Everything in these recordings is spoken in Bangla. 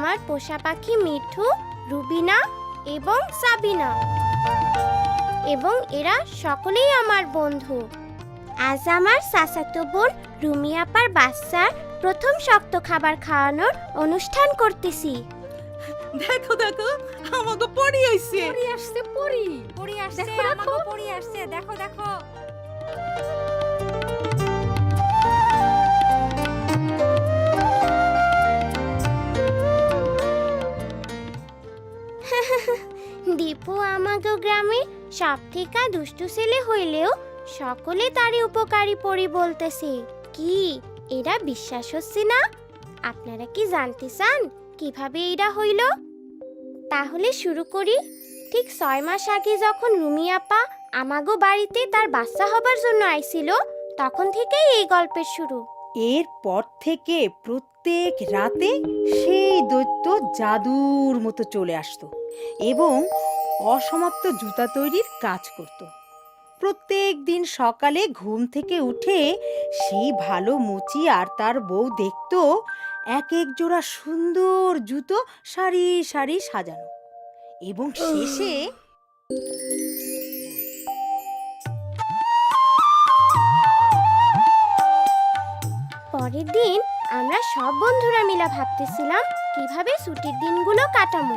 আমার পোষা পাখি মিঠু, রুবিনা এবং সাবিনা, এবং এরা সকলেই আমার বন্ধু। আজ আমার চাচাতো বোন রুমি আপার বাচ্চার প্রথম শক্ত খাবার খাওয়ানোর অনুষ্ঠান করতেছি। দেখো দেখো আমাকে পড়ি আইছে। পড়ি আসছে, পড়ি পড়ি আসছে, দেখো, দেখো। আমাকে পড়ি আসছে, দেখো দেখো। দীপু আমাগো গ্রামে সব থেকে দুষ্টু ছেলে হইলেও সকলে তারই উপকারী পরি বলতেছে। কি এরা বিশ্বাস হচ্ছে না? আপনারা কি জানতে চান কিভাবে এরা হইল? তাহলে শুরু করি। ঠিক 6 মাস আগে যখন রুমি আপা আমাগো বাড়িতে তার বাচ্চা হবার জন্য আইছিল, তখন থেকেই এই গল্পের শুরু। এরপর থেকে প্রত্যেক রাতে সেই দৈত্য জাদুর মতো চলে আসতো এবং অসমাপ্ত জুতা তৈরির কাজ করত। প্রত্যেক দিন সকালে ঘুম থেকে উঠে সেই ভালো মুচি আর তার বউ দেখতো এক এক জোড়া সুন্দর জুতো সারি সারি সাজানো, এবং শেষে পরের দিন আমরা সব বন্ধুরা মিলে ভাবতেছিলাম কিভাবে ছুটির দিনগুলো কাটাবো।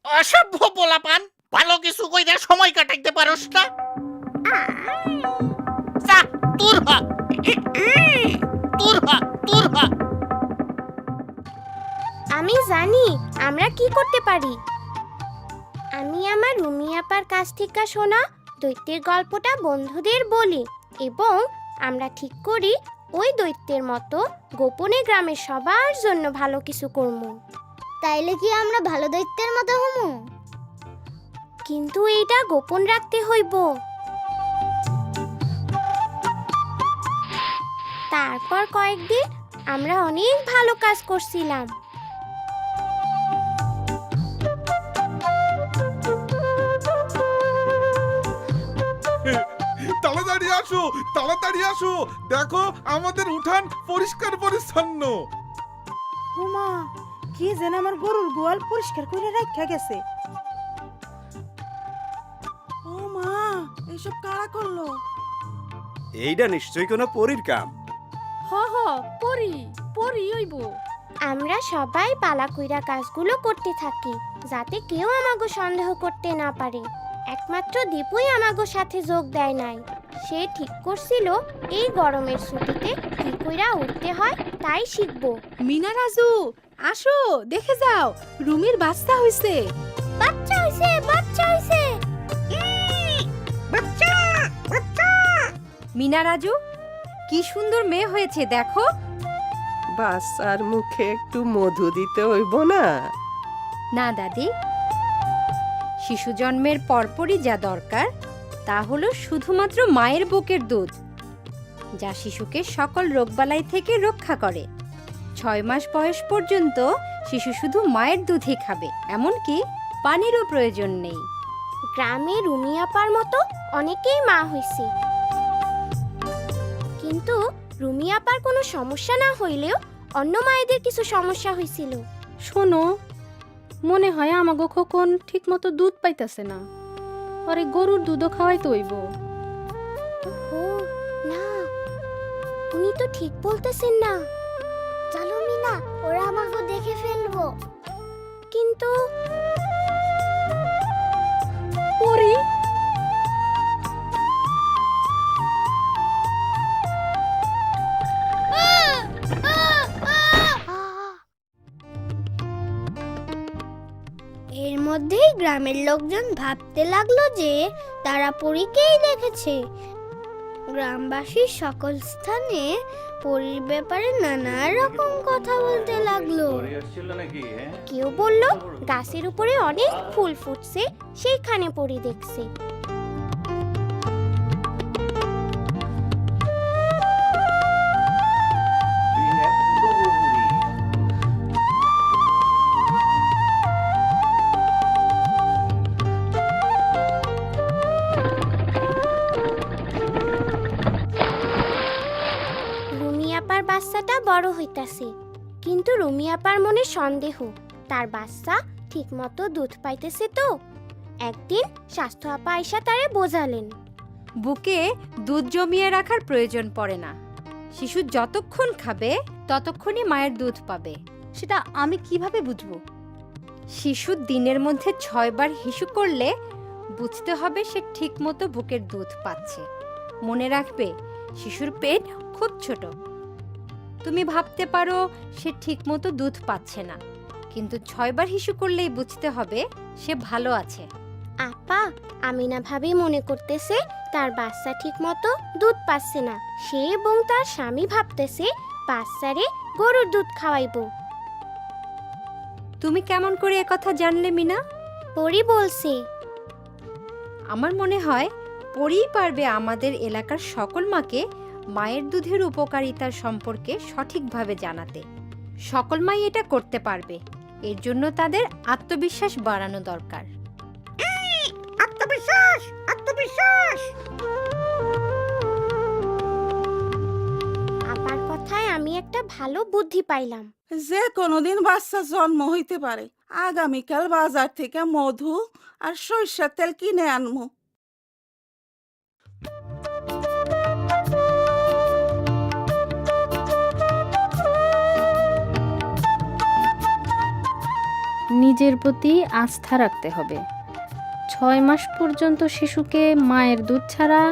অসভ্য পোলাপান, ভালো কিছু কইরা সময় কাটাইতে পারোস না। যা, দূর হ, দূর হ, দূর হ। আমি জানি আমরা কি করতে পারি। আমি আমার রুমি আপার কাছ থেকে শোনা দৈত্যের গল্পটা বন্ধুদের বলি, এবং আমরা ঠিক করি ওই দৈত্যের মতো গোপনে গ্রামের সবার জন্য ভালো কিছু করব। তাইলে কি আমরা ভালো দৈত্যের মতো হমু? কিন্তু এইটা গোপন রাখতে হইব। তারপর কয়েকদিন আমরা অনেক ভালো কাজ করছিলাম। তাড়াতাড়ি আসো, তাড়াতাড়ি আসো, দেখো আমাদের উঠান পরিষ্কার পরিচ্ছন্ন। হুমা, কি যেন আমার গরুর গোয়াল পরিষ্কার করে রাখা গেছে। ও মা, এসব কারা করলো? এইটা নিশ্চয়ই কোনো পরীর কাম। হ হ, পড়ি পড়ি হইব। আমরা সবাই পালা কইরা কাজগুলো করতে থাকি যাতে কেউ আমাগো সন্দেহ করতে না পারে। একমাত্র দীপুই আমাগো সাথে যোগ দেয় নাই। সে ঠিক করছিল এই গরমের ছুটিতে কি কইরা উঠতে হয় তাই শিখবো। মিনা রাজু, আসো দেখে যাও, রুমির বাচ্চা হইছে। বাচ্চা হইছে, বাচ্চা হইছে। মিনা রাজু, কি সুন্দর মেয়ে হয়েছে দেখো। বাচ্চার মুখে একটু মধু দিতে হইব না? না দাদি, শিশু জন্মের পরপরই যা দরকার তা হলো শুধুমাত্র মায়ের বুকের দুধ, যা শিশুকে সকল রোগবালাই থেকে রক্ষা করে। 6 মাস বয়স পর্যন্ত শিশু শুধু মায়ের দুধই খাবে, এমনকি পানিরও প্রয়োজন নেই। গ্রামে রুমি আপার মতো অনেকেই মা হইছে, কিন্তু রুমি আপার কোনো সমস্যা না হইলেও অন্য মায়েদের কিছু সমস্যা হয়েছিল। শোনো, মনে হয় আমাগো খোকন ঠিক মতো দুধ পাইতাছে না, পরে গরুর দুধও খাওয়াইতে হইব। ও না, উনি তো ঠিক বলতেছেন না। চলো মিনা, ওরা আমাকে দেখে ফেলবো। কিন্তু পড়ি এর মধ্যেই গ্রামের লোকজন ভাবতে লাগলো যে তারা পরীকেই দেখেছে। গ্রামবাসীর সকল স্থানে পরীর ব্যাপারে নানা রকম কথা বলতে লাগলো। কেউ বলল গাছের উপরে অনেক ফুল ফুটছে, সেইখানে পরি দেখছে। রুমি আপার বাচ্চাটা বড় হইতাছে, কিন্তু রুমি আপার মনে সন্দেহ তার বাচ্চা ঠিকমতো দুধ পাইতেছে তো। একদিন স্বাস্থ্য আপা আইসা তারে বোঝালেন, বুকে দুধ জমিয়ে রাখার প্রয়োজন পড়ে না। শিশু যতক্ষণ খাবে ততক্ষণই মায়ের দুধ পাবে। সেটা আমি কিভাবে বুঝবো? শিশু দিনের মধ্যে 6 বার হিসু করলে বুঝতে হবে সে ঠিকমতো বুকের দুধ পাচ্ছে। মনে রাখবে, শিশুর পেট খুব ছোট। তুমি ভাবতে পারো সে ঠিকমতো দুধ পাচ্ছে না, কিন্তু 6 বার হিসু করলেই বুঝতে হবে সে ভালো আছে। আপা, আমিনা ভাবি মনে করতেছে তার বাচ্চা ঠিকমতো দুধ পাচ্ছে না। সে এবং তার স্বামী ভাবতেছে বাচ্চারে গরুর দুধ খাওয়াইবো। তুমি কেমন করে একথা জানলে মিনা? পরি বলছে। আমার মনে হয় পরেই পারবে আমাদের এলাকার সকল মাকে মায়ের দুধের উপকারিতার সম্পর্কে সঠিকভাবে জানাতে। সকল মাই এটা করতে পারবে, এর জন্য তাদের আত্মবিশ্বাস বাড়ানো দরকার। আত্মবিশ্বাস, আত্মবিশ্বাস। আপার কথায় আমি একটা ভালো বুদ্ধি পাইলাম। যে কোনোদিন বাচ্চা জন্ম হইতে পারে। আগামীকাল বাজার থেকে মধু আর সরিষার তেল কিনে আনমু। নিজের প্রতি আস্থা রাখতে হবে। 6 মাস পর্যন্ত শিশুকে মায়ের দুধ ছাড়া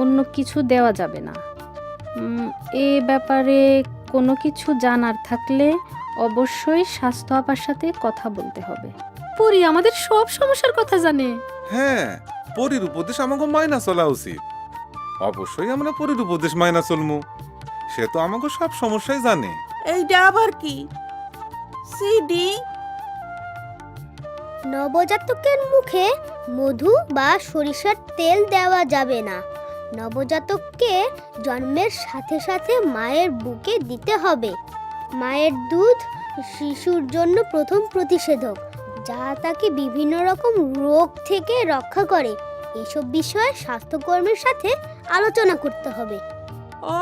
অন্য কিছু দেওয়া যাবে না। এ ব্যাপারে কোনো কিছু জানার থাকলে অবশ্যই স্বাস্থ্য আপার সাথে কথা বলতে হবে। পরি আমাদের সব সমস্যার কথা জানে। হ্যাঁ, পরীর উপদেশ আমাকে মাইনা চলা উচিত। অবশ্যই আমরা পরীর উপদেশ মাইনা চলমু। সে তো আমাকে সব সমস্যাই জানে। এইটা আবার কি? সিডি নবজাতকের মুখে মধু বা সরিষার তেল দেওয়া যাবে না। নবজাতককে জন্মের সাথে সাথে মায়ের বুকে দিতে হবে। মায়ের দুধ শিশুর জন্য প্রথম প্রতিষেধক, যা তাকে বিভিন্ন রকম রোগ থেকে রক্ষা করে। এসব বিষয়ে স্বাস্থ্যকর্মীর সাথে আলোচনা করতে হবে। ও,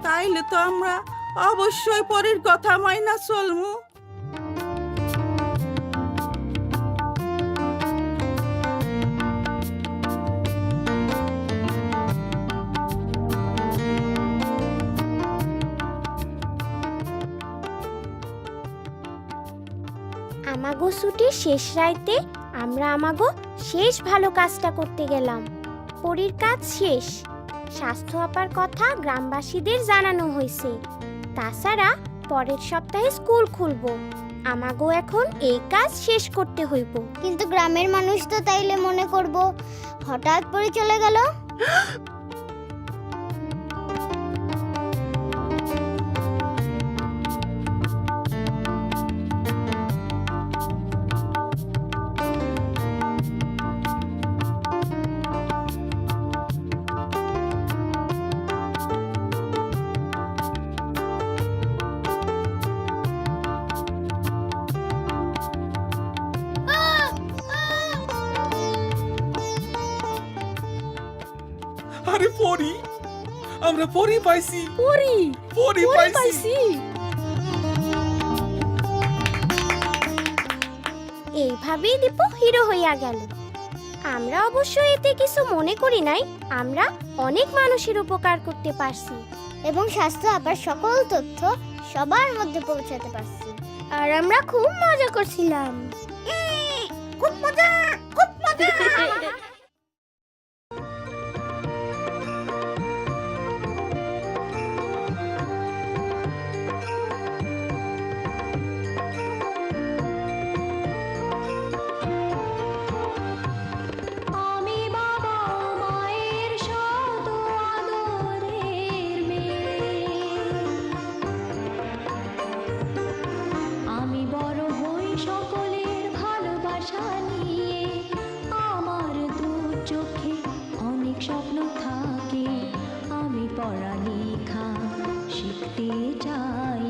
তাইলে তো আমরা অবশ্যই পরীর কথা মাইনা চলমু। আমাগো ছুটির শেষ রাইতে আমরা আমাগো শেষ ভালো কাজটা করতে গেলাম। পরীর কাজ শেষ। স্বাস্থ্য আপার কথা গ্রামবাসীদের জানানো হয়েছে। তাছাড়া পরের সপ্তাহে স্কুল খুলবো। আমাগো এখন এই কাজ শেষ করতে হইব। কিন্তু গ্রামের মানুষ তো তাইলে মনে করব হঠাৎ পরে চলে গেল। আরে পরী, আমরা পরী পাইছি। পরী পাইছি। এইভাবেই দীপু হিরো হইয়া গেল। আমরা অবশ্য এতে কিছু মনে করি নাই। আমরা অনেক মানুষের উপকার করতে পারছি এবং স্বাস্থ্য আপার সকল তথ্য সবার মধ্যে পৌঁছাতে পারছি। আর আমরা খুব মজা করছিলাম। খুব মজা, খুব মজা। আমি বাবা মায়ের শত আদর চোখে অনেক স্বপ্ন থাকে, আমি পড়ালেখা শিখতে চাই।